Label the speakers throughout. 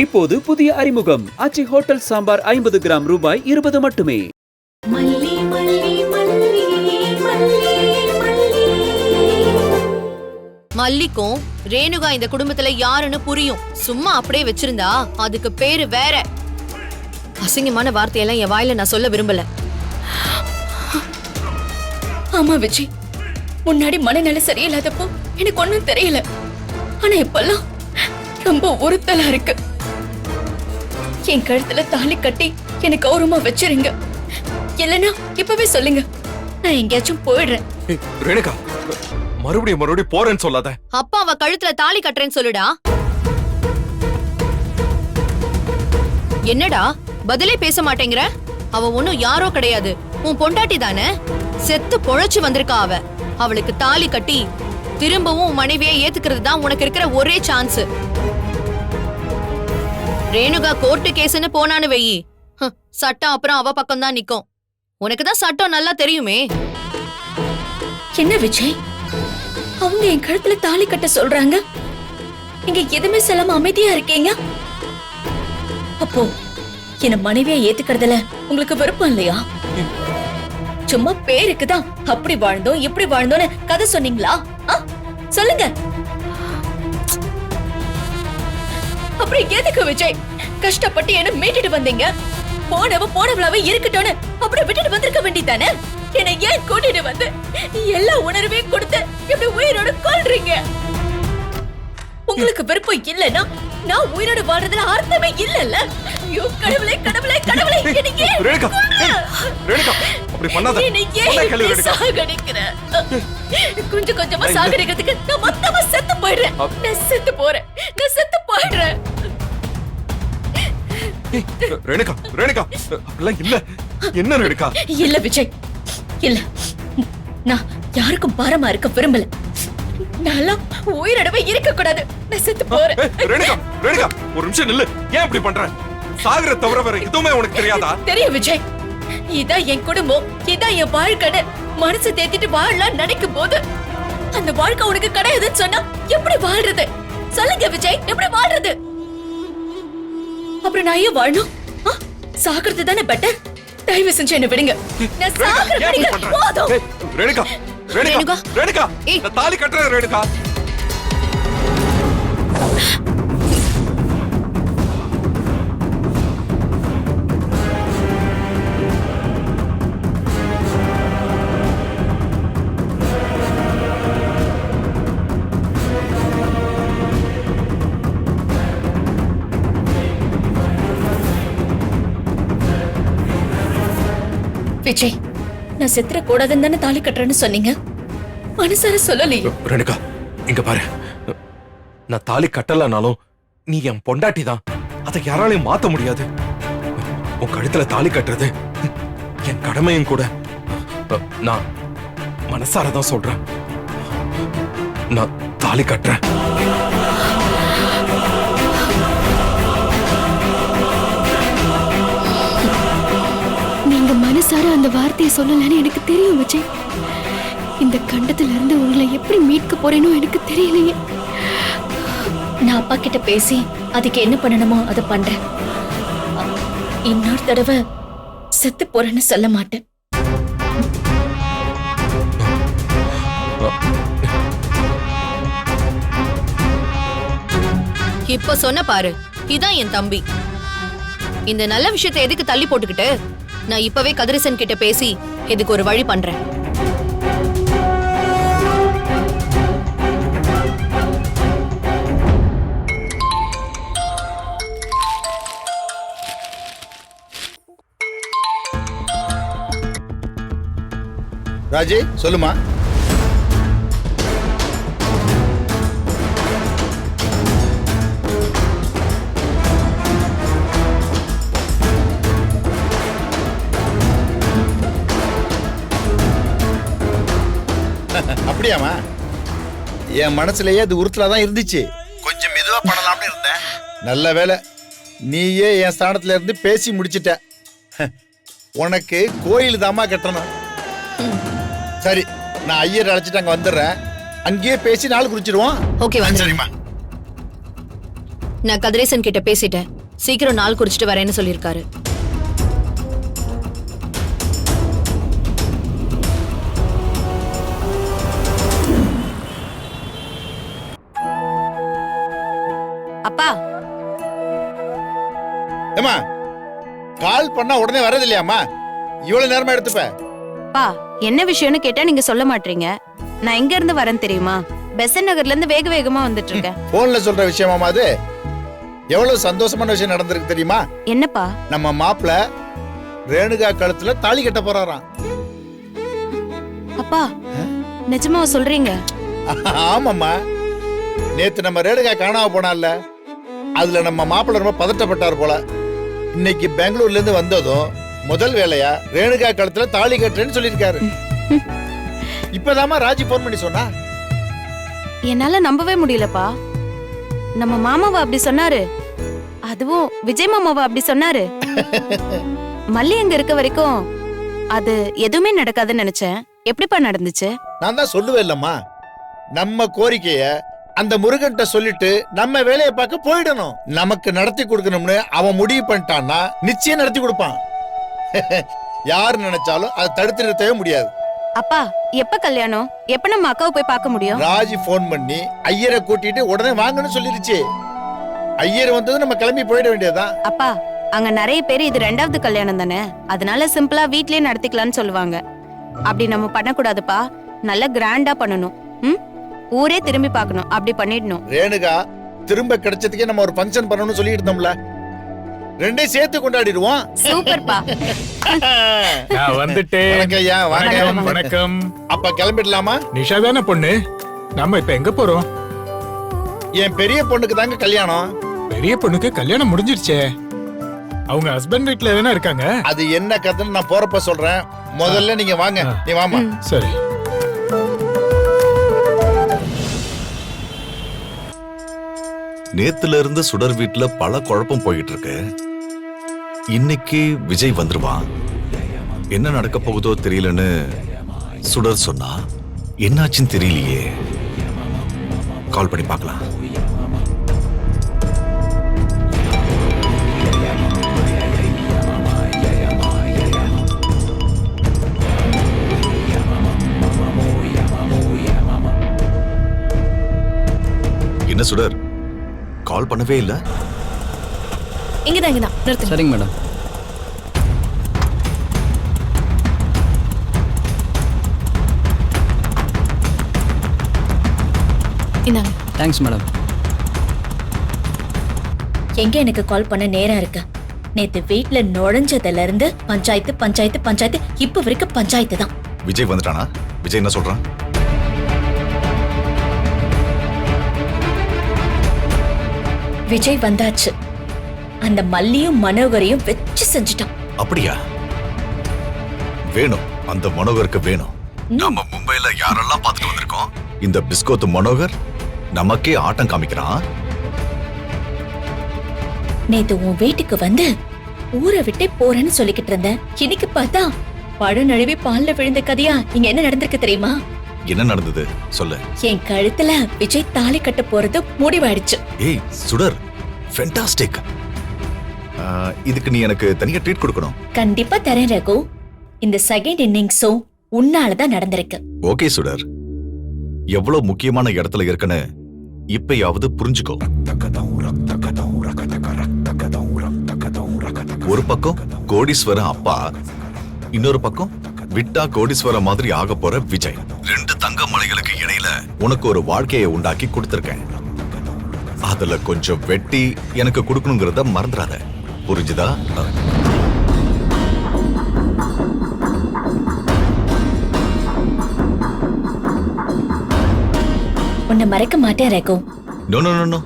Speaker 1: இப்போது புதிய அறிமுகம் ஆச்சி ஹோட்டல் சாம்பார் 50 கிராம் ரூபாய் 20 மட்டுமே.
Speaker 2: மல்லிக்கும் ரேணுகா இந்த குடும்பத்துல யாருன்னு புரியும். சும்மா அப்படியே வச்சிருந்தா அதுக்கு பேரு வேற. அசிங்கமான வார்த்தையெல்லாம் என் வாயில நான் சொல்ல விரும்பல.
Speaker 3: ஆமா விஜய், முன்னாடி மனநிலை சரியில்லாதப்போ எனக்கு ஒண்ணும் தெரியல. ஆனா இப்பெல்லாம் ரொம்ப உறுத்தலா இருக்கு. என் கழுத்துல தாலி கட்டி எனக்கு கௌரவமா வச்சிருங்க. இல்லைன்னா இப்பவே சொல்லுங்க, நான் எங்கேயாச்சும் போயிடுறேன்.
Speaker 4: ரேணுகா, மறுபடியும் போறேன்னு சொல்லாத.
Speaker 2: அப்பா அவ கழுத்துல தாலி கட்டுறேன்னு சொல்லுடா. என்னடா பதிலே பேச மாட்டேங்கிற? அவ ஒண்ணும் யாரோ கிடையாது, உன் பொண்டாட்டி தானே. செத்து பொழைச்சு வந்திருக்கா அவ. அவளுக்கு தாலி கட்டி திரும்பவும் உன் மனைவியை ஏத்துக்கிறது தான் உனக்கு இருக்கிற ஒரே சான்ஸ். ரேணுகா கோர்ட்டு கேஸ்னு போனான்னு வெயி, சட்டம் அப்புறம் அவ பக்கம் தான் நிக்கும். உனக்கு தான் சட்டம் நல்லா தெரியுமே.
Speaker 3: என்ன விஜய், அவங்க என் கழுத்துல தாலி கட்ட சொல்றாங்க, நீங்க எதுவுமே சொல்லாம அமைதியா இருக்கீங்க. அப்போ என்ன மனைவியா ஏத்துக்கிறதுல உங்களுக்கு விருப்பம் இல்லையா? சும்மா பேருக்குதான் அப்படி வாழ்ந்தோம் இப்படி வாழ்ந்தோன்னு கதை சொன்னீங்களா? சொல்லுங்க. அப்படி எதுக்கு விஜய் கஷ்டப்பட்டு என்ன மீட்டுட்டு வந்தீங்க? போனவளாவே இருக்கட்டும்னு அப்படி விட்டுட்டு வந்திருக்க வேண்டியதானே. என்னை ஏன் கூட்டிட்டு வந்து எல்லா உணர்வையும் கொடுத்து இப்படி உயிரோட கொல்றீங்க? உங்களுக்கு விருப்பம் இல்லைன்னா நான் உயிரோட வாழ்றதுல அர்த்தமே இல்லல்ல. ஐயோ கடவுளே கடவுளே கடவுளே, எனக்கு
Speaker 4: ரேணுகா, ரேணுகா அப்படி பண்ணாத.
Speaker 3: கொஞ்சம் கொஞ்சமா சாகடிக்கிறதுக்கு நான் மொத்தமா செத்து போயிடுறேன். நான் செத்து போறேன்.
Speaker 4: ரேணுகா, ரேணுகா அப்படிலாம் இல்ல. என்ன ரேணுகா?
Speaker 3: இல்ல விஜய், இல்ல. நான் யாருக்கும் பாரமா இருக்க விரும்பல. நான் உயிரோடவே இருக்க கூடாது. நான் செத்து போறேன்.
Speaker 4: ரேணுகா, ரேணுகா ஒரு நிமிஷம் நில்லு. ஏன் இப்படி பண்ற? சாகர தவிர வேற எதுவுமே உனக்கு தெரியாதா?
Speaker 3: தெரியும் விஜய், இதான் என் குடும்பம், இதான் என் வாழ்க்கை. மனசு தேத்திட்டு வாழலாம் நினைக்கும் போது அந்த வாழ்க்கை உனக்கு கிடையாதுன்னு சொன்னா எப்படி வாழ்றது? சொல்லுங்க விஜய், எப்படி வாழ்றது? அப்புறம் நான் ஏன் வாழணும்? சாகிறது தானே பெட்டர். தயவு செஞ்சு என்ன விடுங்க. நான் சாகிறது போதும்.
Speaker 4: ரேணுகா, ரேணுகா, ரேணுகா தாலி கட்டுற ரேணுகா.
Speaker 3: விஜய், நான் செத்துற கூடாதுன்னு தானே தாலி கட்டுறேன்னு சொன்னீங்க. மனசார சொல்லலையே.
Speaker 4: ரேணுகா இங்க பாரு, நான் தாலி கட்டலனாலும் நீ என் பொண்டாட்டி தான். அதை யாராலையும் மாத்த முடியாது. உன் கழுத்துல தாலி கட்டுறது என் கடமையும் கூட. நான் மனசாரதான் சொல்றேன். நான் தாலி கட்டுறேன்.
Speaker 5: நீங்க மனசார அந்த வார்த்தையை சொல்லலன்னு எனக்கு தெரியும் விஜய். இந்த கண்டத்துல இருந்து உங்களை எப்படி மீட்க போறேனோ எனக்கு தெரியலையே.
Speaker 3: நான் அப்பா கிட்ட பேசி அதுக்கு என்ன பண்ணணுமோ அதை பண்றேன். இன்னொரு தடவை செத்து போறேன்னு சொல்ல மாட்டேன்.
Speaker 2: இப்ப சொன்ன பாரு, இதான் என் தம்பி. இந்த நல்ல விஷயத்தை எதுக்கு தள்ளி போட்டுக்கிட்டு? நான் இப்பவே கதிரசன் கிட்ட பேசி இதுக்கு ஒரு வழி பண்றேன்.
Speaker 6: ராஜி சொல்லுமா. அப்படியாமா? என் மனசுலயே அது உறுத்தலாதான் இருந்துச்சு. கொஞ்சம் மெதுவா பண்ணலாம்னு இருந்தேன். நல்ல வேலை நீயே என் ஸ்தானத்துல இருந்து பேசி முடிச்சிட்ட. உனக்கு கோயில் தாமா கட்டணும். சரி, நான் ஐயர் அழைச்சிட்டு அங்க வந்துடுறேன். அங்கேயே பேசி நாள் குறிச்சிடுவோம்.
Speaker 2: ஓகே,
Speaker 6: சரிம்மா.
Speaker 2: நான் கதிரேசன் கிட்ட பேசிட்டேன். சீக்கிரம் நாள் குறிச்சிட்டு வரேன்னு சொல்லியிருக்காரு. அப்பா,
Speaker 6: ஏமா கால் பண்ணா உடனே வரது இல்லையாம்மா? இவ்வளவு நேரமா எடுத்துப்ப.
Speaker 7: பா, என்ன விஷயம்னு கேட்டா நீங்க சொல்ல மாட்டீங்க. நான் எங்க இருந்து வரேன் தெரியுமா? பெசன் நகர்ல இருந்து வேக வேகமா வந்துட்டு இருக்கேன்.
Speaker 6: போன்ல சொல்ற விஷயமாமா அது? எவ்வளவு சந்தோஷமான விஷயம் நடந்திருக்கு தெரியுமா?
Speaker 7: என்னப்பா?
Speaker 6: நம்ம மாப்பிள்ள ரேணுகா கழுத்துல தாலி கட்ட போறாராம்.
Speaker 7: அப்பா, நிஜமா சொல்றீங்க?
Speaker 6: ஆமாம்மா. நேத்து நம்ம ரேணுகா காணாம போனால, அதுல நம்ம மாப்பிள்ள ரொம்ப பதட்டப்பட்டார் போல. இன்னைக்கு பெங்களூர்ல இருந்து வந்ததும் முதல் வேலையா ரேணுகா கழுத்துல தாலி கட்டுறேன்னு சொல்லியிருக்காரு. இப்பதாமா ராஜி போன் பண்ணி சொன்னா.
Speaker 7: என்னால நம்பவே முடியலப்பா. நம்ம மாமாவை அப்படி சொன்னாரு, அதுவும் விஜய் மாமாவை அப்படி சொன்னாரு. மல்லி அங்க இருக்க வரைக்கும் அது எதுவுமே நடக்காதுன்னு நினைச்சேன். எப்படிப்பா நடந்துச்சு?
Speaker 6: நான் தான் சொல்லுவேன் இல்லம்மா, நம்ம கோரிக்கைய அந்த முருகன்ட்ட சொல்லிட்டு நம்ம வேலையை பார்க்க போயிடணும். நமக்கு நடத்தி கொடுக்கணும்னு அவன் முடிவு பண்ணிட்டான்னா நிச்சயம் நடத்தி கொடுப்பான். யாரு நினைச்சாலும் அதை தடுத்து நிறுத்தவே முடியாது.
Speaker 7: அப்பா, எப்ப கல்யாணம்? எப்ப நம்ம அக்காவை போய் பார்க்க முடியும்?
Speaker 6: ராஜி போன் பண்ணி ஐயரை கூட்டிட்டு உடனே வாங்கன்னு சொல்லிருச்சு. ஐயர் வந்தது நம்ம கிளம்பி போயிட வேண்டியதுதான்.
Speaker 7: அப்பா, அங்க நிறைய பேர் இது 2வது கல்யாணம் தானே, அதனால சிம்பிளா வீட்லயே நடத்திக்கலாம்னு சொல்லுவாங்க. அப்படி நம்ம பண்ணக்கூடாதுப்பா. நல்ல கிராண்டா பண்ணணும். ஊரே திரும்பி பார்க்கணும். அப்படி பண்ணிடணும்.
Speaker 6: ரேணுகா திரும்ப கிடைச்சதுக்கே நம்ம ஒரு ஃபங்க்ஷன் பண்ணணும்னு சொல்லிட்டு இருந்தோம்ல, ரெண்டையும் சேர்த்து கொண்டாடிடுவோம்.
Speaker 7: சூப்பர்ப்பா.
Speaker 8: நான் வந்துட்டேன்.
Speaker 6: வணக்கம் ஐயா, வாங்க.
Speaker 8: வணக்கம்.
Speaker 6: அப்ப கிளம்பிடலாமா?
Speaker 8: நிஷா தானே பொண்ணு? நம்ம இப்ப எங்க போறோம்?
Speaker 6: என் பெரிய பொண்ணுக்கு தாங்க கல்யாணம்.
Speaker 8: பெரிய பொண்ணுக்கு கல்யாணம் முடிஞ்சிருச்சே. அவங்க ஹஸ்பண்ட் வீட்ல தானே இருக்காங்க.
Speaker 6: அது என்ன கதைன்னு நான் போறப்ப சொல்றேன். முதல்ல நீங்க வாங்க. நீ வாமா.
Speaker 8: சரி.
Speaker 9: நேத்துல இருந்து சுடர் வீட்டுல பல குழப்பம் போயிட்டு இருக்கு. இன்னைக்கு விஜய் வந்துருவான். என்ன நடக்க போகுதோ தெரியலன்னு சுடர் சொன்னா, என்னாச்சுன்னு தெரியலையே. கால் பண்ணி பார்க்கலாம். என்ன சுடர், கால் பண்ணவே இல்ல?
Speaker 3: இங்கதான் நிறுத்துங்க.
Speaker 1: சரிங்க மேடம்.
Speaker 3: இந்தாங்க.
Speaker 1: Thanks madam.
Speaker 3: எங்க எனக்கு கால் பண்ண நேரம் இருக்கு? நேத்து வீட்ல நுழைஞ்சதுல இருந்து பஞ்சாயத்து பஞ்சாயத்து பஞ்சாயத்து, இப்ப வரைக்கும் பஞ்சாயத்து தான்.
Speaker 9: விஜய் வந்துட்டானா? விஜய் என்ன சொல்றான்?
Speaker 3: விஜய் வந்தாச்சு. அந்த மல்லியும் மனோகரையும் வச்சு செஞ்சுட்டான்.
Speaker 9: அப்படியா? வேணும், அந்த மனோகருக்கு வேணும். நம்ம மும்பைல யாரெல்லாம் பார்த்துட்டு வந்திருக்கோம். இந்த பிஸ்கோத்து மனோகர் நமக்கே ஆட்டம் காமிக்கிறான்.
Speaker 3: நேத்து உன் வீட்டுக்கு வந்து ஊரை விட்டே போறேன்னு சொல்லிக்கிட்டு இருந்தேன். இன்னைக்கு பார்த்தா பழம் நழுவி பால்ல விழுந்த கதையா இங்க என்ன நடந்திருக்கு தெரியுமா?
Speaker 9: என்ன நடந்தது சொல்லு.
Speaker 3: என் கழுத்துல விஜய் தாலி கட்ட போறது முடிவாயிடுச்சு.
Speaker 9: ஏய் சுடர், ஃபென்டாஸ்டிக். இதுக்கு நீ எனக்கு தனியா ட்ரீட் கொடுக்கணும்.
Speaker 3: கண்டிப்பா தரேன் ரகு. இந்த செகண்ட் இன்னிங்ஸும் உன்னாலதான் நடந்திருக்கு.
Speaker 9: ஓகே சுடர், எவ்வளவு முக்கியமான இடத்துல இருக்குன்னு இப்பயாவது புரிஞ்சுக்கோ. ஒரு பக்கம் கோடீஸ்வர அப்பா, இன்னொரு பக்கம் விட்டா கோடீஸ்வர மாதிரி ஆக போற விஜய். 2 தங்க மலைகளுக்கு இடையில உனக்கு ஒரு வாழ்க்கையை உண்டாக்கி கொடுத்திருக்கேன். அதுல கொஞ்சம் வெட்டி எனக்கு கொடுக்கணுங்கிறத மறந்துடாத, புரிஞ்சுதா?
Speaker 3: உன்னை மறைக்க மாட்டேன் Raghu.
Speaker 9: No no no no,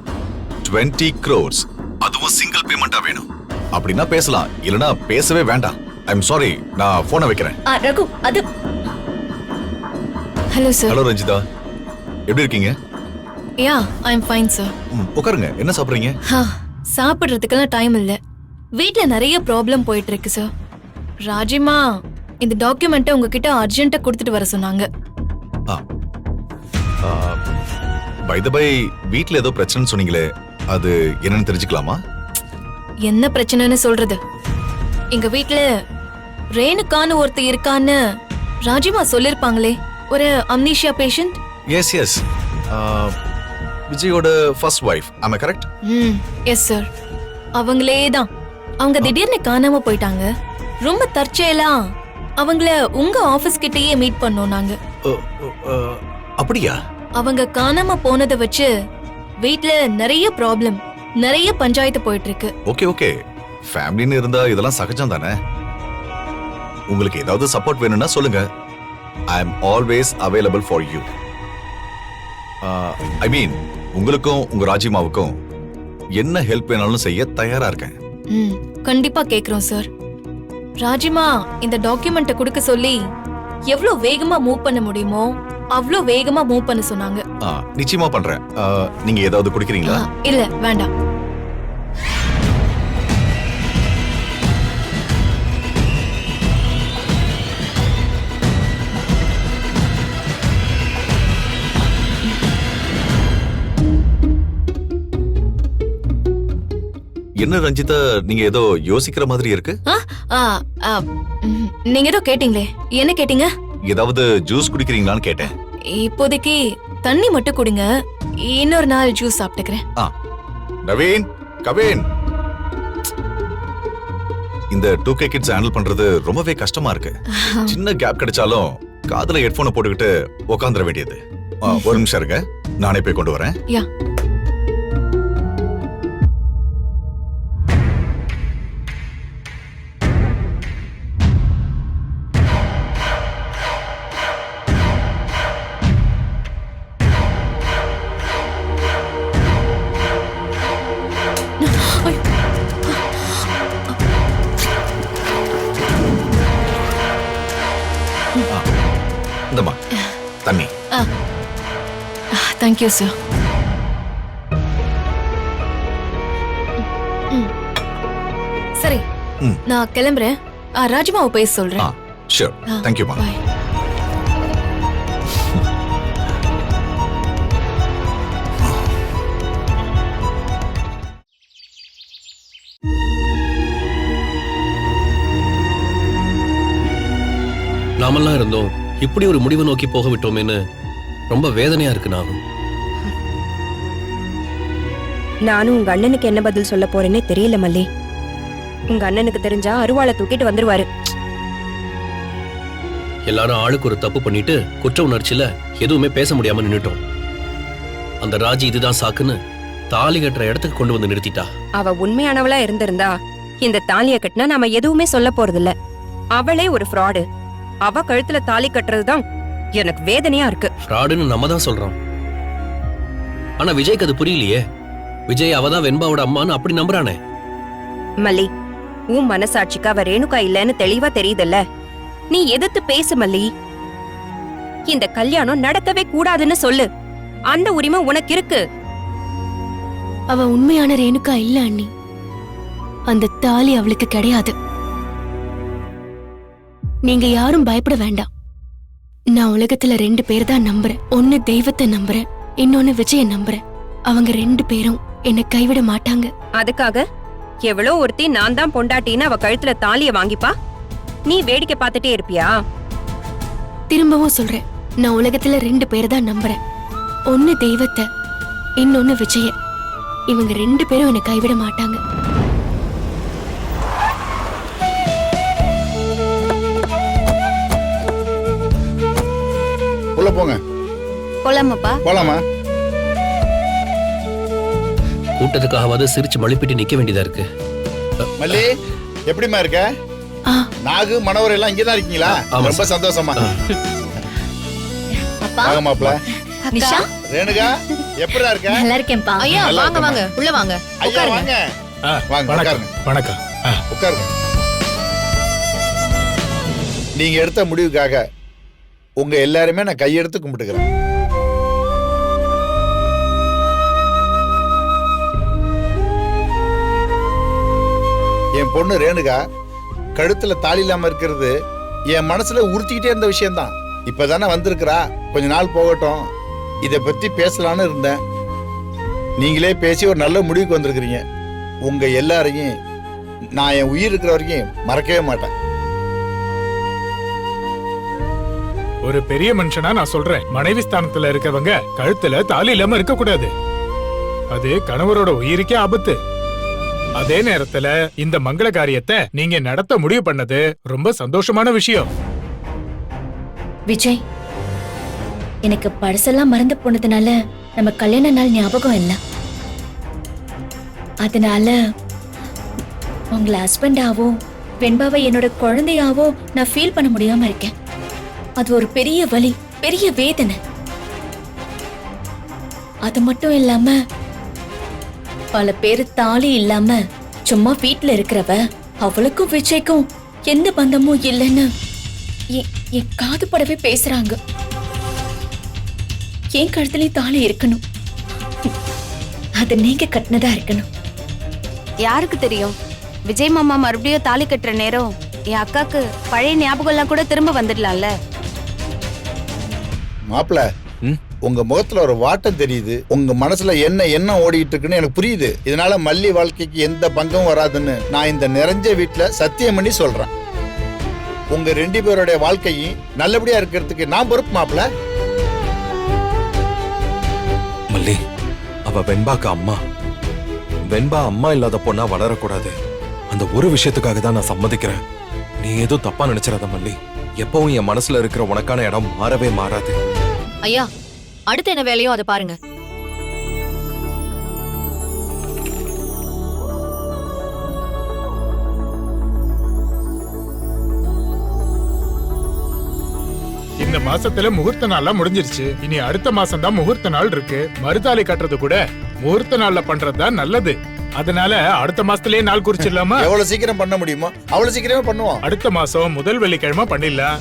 Speaker 9: 20 crores, அதுவும் சிங்கிள் பேமெண்டா வேணும். அப்படின்னா பேசலாம், இல்லனா பேசவே வேண்டாம். ஐம் சாரி, நான் போனை வைக்கிறேன்.
Speaker 3: ரகு, அது
Speaker 5: ஹலோ சார்.
Speaker 9: ஹலோ ரஞ்சிதா, எப்படி இருக்கீங்க?
Speaker 5: யா, ஐ அம் ஃபைன் சார்.
Speaker 9: உட்காருங்க. என்ன சாப்பிடுறீங்க?
Speaker 5: சாப்பிடுறதுக்கெல்லாம் டைம் இல்ல. வீட்ல நிறைய ப்ராப்ளம் போயிட்டு இருக்கு சார். ராஜிமா இந்த டாக்குமெண்ட்டை உங்ககிட்ட அர்ஜென்ட்டா கொடுத்துட்டு வர சொன்னாங்க.
Speaker 9: பை த பை, வீட்ல ஏதோ பிரச்சனை சொன்னீங்களே, அது என்னன்னு தெரிஞ்சுக்கலாமா?
Speaker 3: என்ன பிரச்சனைன்னு சொல்றது? எங்க வீட்ல ரேணுகான்னு ஒருத்த இருக்கான்னு ராஜிமா சொல்லிருப்பாங்களே, ஒரு அம்னீஷியா பேஷண்ட்.
Speaker 9: எஸ் எஸ், விஜயோட ஃபர்ஸ்ட் வைஃப், ஆமா கரெக்ட்?
Speaker 3: எஸ் சார், அவங்களே தான். அவங்க திடீர்னு காணாம போயிட்டாங்க. ரொம்ப தற்செயலா அவங்கள உங்க ஆபீஸ் கிட்டயே மீட் பண்ணோம் நாங்க.
Speaker 9: அப்படியா?
Speaker 3: அவங்க காணாம போனதை வச்சு வீட்ல நிறைய ப்ராப்ளம், நிறைய பஞ்சாயத்து போயிட்டு இருக்கு.
Speaker 9: ஓகே ஓகே, ஃபேமிலின்னு இருந்தா இதெல்லாம் சகஜம் தானே. உங்களுக்கு ஏதாவது சப்போர்ட் வேணும்னா சொல்லுங்க. I am always available for you. I mean, உங்களுக்கும் உங்க ராஜிமாவுக்கும் என்ன ஹெல்ப் வேணாலும் செய்ய தயாரா இருக்கேன்.
Speaker 3: கண்டிப்பா கேக்குறோம் சார். ராஜிமா இந்த டாக்குமெண்ட்டை கொடுக்க சொல்லி எவ்வளவு வேகமா மூவ் பண்ண முடியுமோ அவ்வளோ வேகமா மூவ் பண்ண சொன்னாங்க.
Speaker 9: நிச்சயமா பண்றேன். நீங்க ஏதாவது குடிக்கிறீங்களா?
Speaker 3: இல்ல வேண்டாம்.
Speaker 9: என்ன ரஞ்சிதா, நீங்க ஏதோ யோசிக்கிற மாதிரி இருக்கு.
Speaker 3: நீங்க ஏதோ கேட்டீங்களே, என்ன கேட்டீங்க?
Speaker 9: ஏதாவது ஜூஸ் குடிக்கிறீங்களான்னு கேட்டேன்.
Speaker 3: இப்போதைக்கு தண்ணி மட்டும் குடிங்க, இன்னொரு நாள் ஜூஸ் சாப்பிட்டுக்கிறேன்.
Speaker 9: நவீன், கவின், இந்த 2K கிட்ஸ் ஹேண்டில் பண்றது ரொம்பவே கஷ்டமா இருக்கு. சின்ன கேப் கிடைச்சாலும் காதுல ஹெட்போனை போட்டுக்கிட்டு உட்காந்துட வேண்டியது. ஒரு நிமிஷம் இருங்க, நானே போய் கொண்டு வரேன்.
Speaker 3: யா.
Speaker 9: இந்தம்மா தண்ணி.
Speaker 3: Thank you sir. சரி, நான் கிளம்புறேன். ராஜிமாவை பேச சொல்றேன்.
Speaker 9: ஷூர், தேங்க்யூமா.
Speaker 3: பாய்.
Speaker 10: நாமெல்லாம் இருந்தோம், இப்படி ஒரு முடிவு நோக்கி போக விட்டோமேன்னு ரொம்ப வேதனையா இருக்கு.
Speaker 11: நானும் உங்க அண்ணனுக்கு என்ன பதில் சொல்ல போறேன்னே தெரியல மல்லி. உங்க அண்ணனுக்கு தெரிஞ்சா அருவாளை தூக்கிட்டு வந்துருவாரு.
Speaker 10: எல்லாரும் ஆளுக்கு ஒரு தப்பு பண்ணிட்டு குற்ற உணர்ச்சியில எதுவுமே பேச முடியாம நின்னுட்டோம். அந்த ராஜி இதுதான் சாக்குன்னு தாலி கட்டுற இடத்துக்கு கொண்டு வந்து நிறுத்திட்டா.
Speaker 11: அவ உண்மையானவளா இருந்திருந்தா இந்த தாலிய கட்டினா நாம எதுவுமே சொல்ல போறது இல்ல. அவளே ஒரு ஃப்ராடு. அவ கழுத்துல தாலி கட்டுறதுதான் எனக்கு வேதனையா இருக்கு.
Speaker 10: ஃப்ராடுன்னு நம்ம தான் சொல்றோம், ஆனா விஜய்க்கு அது புரியலையே. விஜய் அவதான் வெண்பாவோட அம்மான்னு அப்படி நம்புறானே.
Speaker 11: மல்லி, உன் மனசாட்சிக்கு அவ ரேணுகா இல்லன்னு தெளிவா தெரியுதுல்ல. நீ எதிர்த்து பேசு மல்லி. இந்த கல்யாணம் நடக்கவே கூடாதுன்னு சொல்லு. அந்த உரிமை உனக்கு இருக்கு.
Speaker 5: அவ உண்மையான ரேணுகா இல்ல அண்ணி. அந்த தாலி அவளுக்கு கிடையாது. நீங்க யாரும் பயப்பட வேண்டாம். நான் உலகத்துல 2 பேர் தான் நம்புறேன். ஒன்னு தெய்வத்தை நம்புறேன், இன்னொன்னு விஜய நம்புறேன். அவங்க 2 பேரும் என்னை கைவிட மாட்டாங்க.
Speaker 11: அதுக்காக எவ்வளோ ஒருத்தி நான் தான் பொண்டாட்டின்னு அவ கழுத்துல தாலிய வாங்கிப்பா, நீ வேடிக்கை பார்த்துட்டே இருப்பியா?
Speaker 5: திரும்பவும் சொல்றேன், நான் உலகத்துல 2 பேர் தான் நம்புறேன். ஒன்னு தெய்வத்தை, இன்னொன்னு விஜய. இவங்க 2 பேரும் என்னை கைவிட மாட்டாங்க.
Speaker 6: உள்ள போங்க.
Speaker 7: போலாமாப்பா?
Speaker 6: போலாமா?
Speaker 10: கூட்டத்துக்காகவாது சிரிச்சு மழுப்பிட்டு நிக்க வேண்டியதா இருக்கு.
Speaker 6: மல்லி, எப்படிமா இருக்க? நாகு மனோர் எல்லாம் இங்கதான் இருக்கீங்களா? ரொம்ப சந்தோஷமா. வாங்க மாப்ள.
Speaker 2: நிஷா,
Speaker 6: ரேணுகா, எப்படிடா இருக்க?
Speaker 3: நல்லா இருக்கேன்ப்பா.
Speaker 2: ஐயா வாங்க வாங்க, உள்ள வாங்க.
Speaker 6: ஐயா வாங்க. வாங்க உட்காருங்க.
Speaker 8: வணக்கம்.
Speaker 6: உட்காருங்க. நீங்க எடுத்த முடிவுக்காக உங்க எல்லாருமே நான் கையெடுத்து கும்பிட்டுக்கிறேன். என் பொண்ணு ரேணுகா கழுத்துல தாலி இல்லாம இருக்கிறது என் மனசுல உறுத்திக்கிட்டே இருந்த விஷயம்தான். இப்பதானே வந்திருக்கிறா, கொஞ்ச நாள் போகட்டும், இத பத்தி பேசலான்னு இருந்தேன். நீங்களே பேசி ஒரு நல்ல முடிவுக்கு வந்திருக்கிறீங்க. உங்க எல்லாரையும் நான் என் உயிர் இருக்கிற வரைக்கும் மறக்கவே மாட்டேன்.
Speaker 8: ஒரு பெரிய மனுஷனா நான் சொல்றேன், மனைவி ஸ்தானத்துல இருக்கவங்க கழுத்துல தாலி இல்லாம இருக்க கூடாது. அது கணவரோட உயிருக்கே ஆபத்து. அதே நேரத்துல இந்த மங்கள காரியத்தை நீங்க நடத்த முடிவு பண்ணது ரொம்ப சந்தோஷமான விஷயம்.
Speaker 3: விஜய், எனக்கு பழசெல்லாம் மறந்து போனதுனால நம்ம கல்யாண நாள் ஞாபகம் இல்ல. அதனால உங்களை ஹஸ்பண்டாவோ வெண்பாவை என்னோட குழந்தையாவோ நான் ஃபீல் பண்ண முடியாம இருக்கேன். அது ஒரு பெரிய வலி, பெரிய வேதனை. அது மட்டும் இல்லாம பல பேரு தாலி இல்லாம சும்மா வீட்டுல இருக்கிறவ அவளுக்கும் விஜய்க்கும் எந்த பந்தமும் இல்லைன்னு என் காது படவே பேசுறாங்க. என் கழுத்துலயும் தாலி இருக்கணும், அது நீங்க கட்டினதா இருக்கணும்.
Speaker 7: யாருக்கு தெரியும், விஜய் மாமா மறுபடியும் தாலி கட்டுற நேரம் என் அக்காக்கு பழைய ஞாபகம் எல்லாம் கூட திரும்ப வந்துடலாம்ல.
Speaker 6: மாப்பிள, உங்க முகத்துல ஒரு வாட்டம் தெரியுது. உங்க மனசுல என்ன ஓடிட்டு இருக்குன்னு எனக்கு புரியுது. இதனால மல்லி வாழ்க்கைக்கு எந்த பங்கமும் வராதுன்னு நான் இந்த நிறைஞ்ச வீட்டுல சத்தியம் பண்ணி சொல்றேன். உங்க 2 பேருடைய வாழ்க்கையும் நல்லபடியா இருக்கிறதுக்கு நான் பொறுப்பு மாப்பிள.
Speaker 4: மல்லி, அவ வெண்பாக்கு அம்மா. வெண்பா அம்மா இல்லாத பொண்ணா வளரக்கூடாது. அந்த ஒரு விஷயத்துக்காக தான் நான் சம்மதிக்கிறேன். நீ ஏதோ தப்பா நினைச்சிடாத மல்லி. எப்பவும் என் மனசுல இருக்கிற உனக்கான இடம் மாறவே மாறாது.
Speaker 2: ஐயா, அடுத்து என்ன வேலையோ அதை பாருங்க.
Speaker 8: இந்த மாசத்துல முகூர்த்த நாள்லாம் முடிஞ்சிருச்சு. இனி அடுத்த மாசம் தான் முகூர்த்த நாள் இருக்கு. மறுதாலி கட்டுறது கூட முகூர்த்த நாள்ல பண்றதுதான் நல்லது. அதனால அடுத்த மாசத்திலேயே நாள் குறிச்சிடலாமா?
Speaker 6: எவ்வளவு சீக்கிரம் பண்ண முடியுமோ அவ்வளவு சீக்கிரமே பண்ணுவோம்.
Speaker 8: அடுத்த மாசம் முதல் வெள்ளிக்கிழமை பண்ணிடலாம்.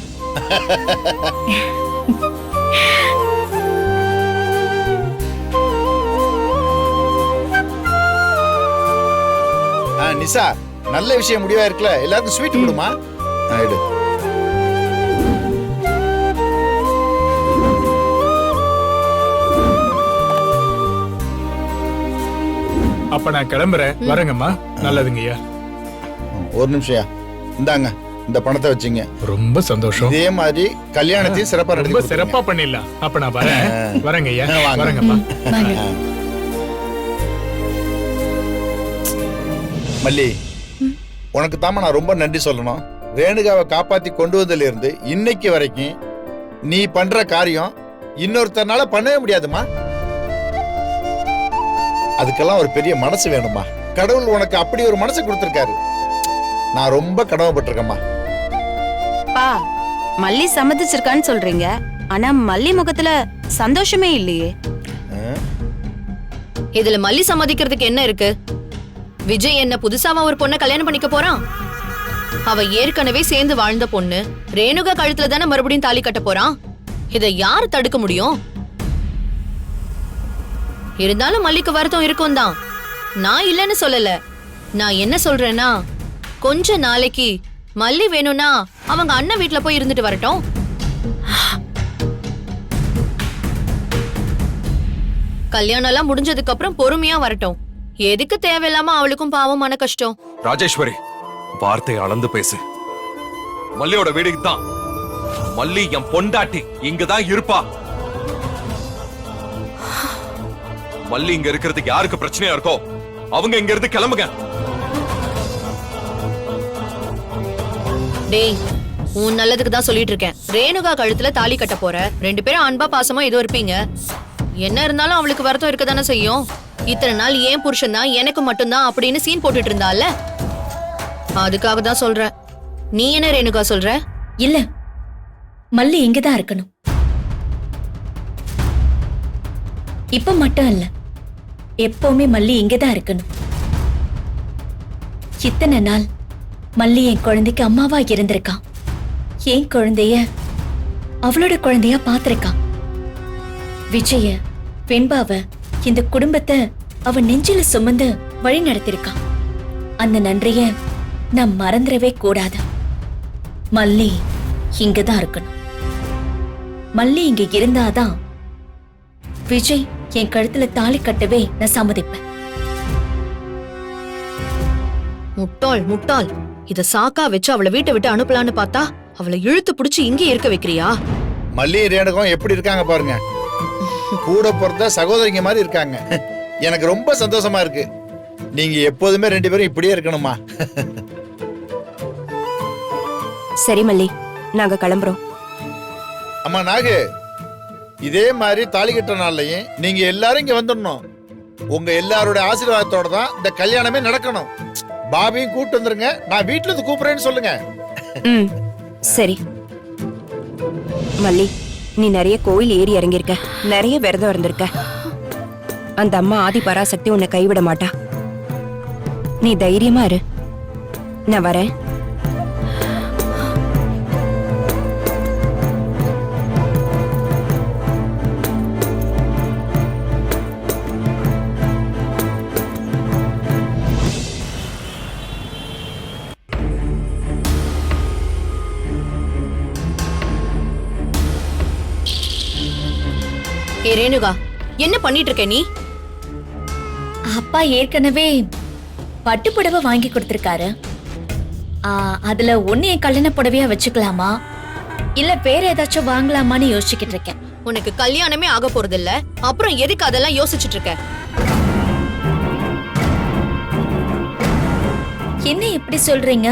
Speaker 6: நிசா, நல்ல விஷயம் முடிவா இருக்குல்ல, எல்லாருக்கும் ஸ்வீட் கொடுமா. எடு.
Speaker 8: அப்ப நான் கிளம்புறேன். வரேங்கம்மா. நல்லதுங்கய்யா.
Speaker 6: ஒரு நிமிஷம், இந்தாங்க இந்த பணத்தை வச்சுங்க.
Speaker 8: ரொம்ப சந்தோஷம்.
Speaker 6: இதே மாதிரி கல்யாணத்தையும் சிறப்பா
Speaker 8: ரொம்ப சிறப்பா பண்ணிடலாம். அப்ப நான் வரேன். வரேங்கய்யா. வரேங்கம்மா.
Speaker 6: மல்லி, உனக்கு தாம நான் ரொம்ப நன்றி சொல்லணும். ரேணுகாவை காப்பாத்தி கொண்டு வந்ததுல இருந்து இன்னைக்கு வரைக்கும் நீ பண்ற காரியம் இன்னொருத்தனால பண்ணவே முடியாதுமா. அதுக்கெல்லாம் ஒரு பெரிய மனசு வேணுமா. கடவுள் உனக்கு அப்படி ஒரு மனசு கொடுத்திருக்காரு. நான் ரொம்ப கடமைப்பட்டிருக்கேம்மா.
Speaker 7: பா, மல்லி சம்மதிச்சிருக்கான்னு சொல்றீங்க, ஆனா மல்லி முகத்துல சந்தோஷமே இல்லையே.
Speaker 2: இதுல மல்லி சம்மதிக்கிறதுக்கு என்ன இருக்கு? விஜய் என்ன புதுசாவா ஒரு பொண்ணை கல்யாணம் பண்ணிக்க போறான்? அவ ஏற்கனவே சேர்ந்து வாழ்ந்த பொண்ணு. ரேணுகா கழுத்துல தானே மறுபடியும் தாலி கட்ட போறான். இதை யாரு தடுக்க முடியும்? இருந்தாலும் மல்லிக்கு வருத்தம் இருக்கும் தான். நான் இல்லைன்னு சொல்லல. நான் என்ன சொல்றேன்னா, கொஞ்ச நாளைக்கு மல்லி வேணும்னா அவங்க அண்ணன் வீட்டுல போய் இருந்துட்டு வரட்டும். கல்யாணம் எல்லாம் முடிஞ்சதுக்கு அப்புறம் பொறுமையா வரட்டும். எதுக்கு தேவையில்லாம அவளுக்கும் பாவமான கஷ்டம்.
Speaker 4: ராஜேஸ்வரி, வார்த்தை அளந்து பேசு. மல்லியோட வீடுக்கு தான். மல்லி என் பொண்டாட்டி இங்கதான் இருப்பா. மல்லி இங்க இருக்கிறதுக்கு யாருக்கு பிரச்சனையா இருக்கோ அவங்க இங்க இருந்து கிளம்புங்க.
Speaker 2: டேய், உன் நல்லதுக்கு தான் சொல்லிட்டு இருக்கேன். ரேணுகா கழுத்துல தாலி கட்ட போற. 2 பேரும் அன்பா பாசமா ஏதோ இருப்பீங்க. என்ன இருந்தாலும் அவளுக்கு வருத்தம் இருக்க தானே செய்யும். இத்தனை நாள் ஏன் புருஷன் தான் எனக்கு மட்டும்தான் அப்படின்னு சீன் போட்டுட்டு இருந்தால, அதுக்காக தான் சொல்றேன். நீ என்ன ரேணுகா சொல்ற?
Speaker 3: இல்ல, மல்லி இங்கதான் இருக்கணும். இப்ப மட்டும் இல்ல, எப்பவுமே மல்லி இங்கதான் இருக்கணும். இத்தனை நாள் மல்லி என் குழந்தைக்கு அம்மாவா இருந்திருக்கான். என் குழந்தைய அவளோட குழந்தையா பாத்திருக்கான். விஜய, வெண்பாவ, இந்த குடும்பத்தை அவ நெஞ்சில சுமந்து வழி நடத்திருக்கான். அந்த நன்றிய நான் மறந்துடவே கூடாது. மல்லி இங்கதான் இருக்கணும். மல்லி இங்க இருந்தாதான் விஜய் என் கழுத்துல தாலி கட்டவே நான் சம்மதிப்பேன்.
Speaker 2: முட்டாள் முட்டாள், இத சாக்கா வச்சு அவளை வீட்டை விட்டு அனுப்பலான்னு பார்த்தா அவளை இழுத்து பிடிச்சு இங்கே இருக்க வைக்கிறியா?
Speaker 6: மல்லிகை ரேணுகம் எப்படி இருக்காங்க பாருங்க. கூட பிறந்த சகோதரிங்க மாதிரி இருக்காங்க. எனக்கு ரொம்ப சந்தோஷமா இருக்கு. நீங்க எப்போதுமே 2 பேரும் இப்படியே இருக்கணுமா?
Speaker 11: சரி மல்லி, நாங்க கிளம்புறோம்.
Speaker 6: அம்மா நாகு, இதே மாதிரி தாலி கட்டுற நாள்லயும் நீங்க எல்லாரும் இங்க வந்துடணும். உங்க எல்லாரோட ஆசீர்வாதத்தோட தான் இந்த கல்யாணமே நடக்கணும். பாபியும் கூப்பிட்டு வந்துருங்க. நான் வீட்டுல இருந்து கூப்பிடுறேன்னு சொல்லுங்க.
Speaker 11: ம் சரி. மல்லி, நீ நிறைய கோயில் ஏறி இறங்கியிருக்க, நிறைய விரதம் இருந்திருக்க. அந்த அம்மா ஆதி பராசக்தி உன்னை கைவிட மாட்டா. நீ தைரியமா இரு. நான் வரேன்.
Speaker 2: ஏ ரேணுகா, என்ன பண்ணிட்டு இருக்க நீ?
Speaker 3: அப்பா ஏற்கனவே பட்டு புடவை வாங்கி கொடுத்திருக்காரு. அதுல ஒண்ணு என் கல்யாண புடவையா வச்சுக்கலாமா இல்ல வேற ஏதாச்சும் வாங்கலாமான்னு யோசிச்சுக்கிட்டு இருக்கேன்.
Speaker 2: உனக்கு கல்யாணமே ஆக போறது இல்ல, அப்புறம் எதுக்கு அதெல்லாம் யோசிச்சுட்டு இருக்க?
Speaker 3: என்ன இப்படி சொல்றீங்க?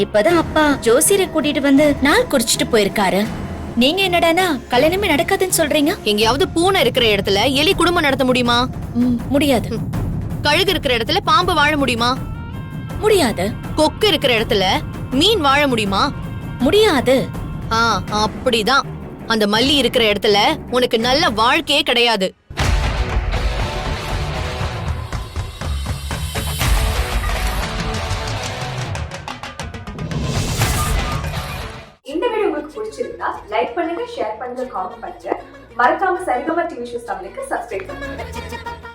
Speaker 3: இப்பதான் அப்பா ஜோசியரை கூட்டிட்டு வந்து நாள் குறிச்சிட்டு போயிருக்காரு. நீங்க என்னடானா கல்யாணமே நடக்காதுன்னு சொல்றீங்க?
Speaker 2: எங்கேயாவது பூனை இருக்கிற இடத்துல எலி குடும்பம் நடத்த முடியுமா?
Speaker 3: முடியாது.
Speaker 2: கழுகு இருக்கிற இடத்துல பாம்பு வாழ முடியுமா?
Speaker 3: முடியாது.
Speaker 2: கொக்கு இருக்கிற இடத்துல மீன் வாழ முடியுமா?
Speaker 3: முடியாது.
Speaker 2: அப்படிதான். அந்த மல்லி இருக்கிற இடத்துல உனக்கு நல்ல வாழ்க்கையே கிடையாது.
Speaker 12: இந்த வீடியோ உங்களுக்கு பிடிச்சிருந்தா லைக் பண்ணுங்க, ஷேர் பண்ணுங்க, காமெண்ட் பண்ணுங்க. மறக்காம சரிகமா டிவி ஷோஸ் தமிழுக்கு சப்ஸ்கிரைப் பண்ணுங்க.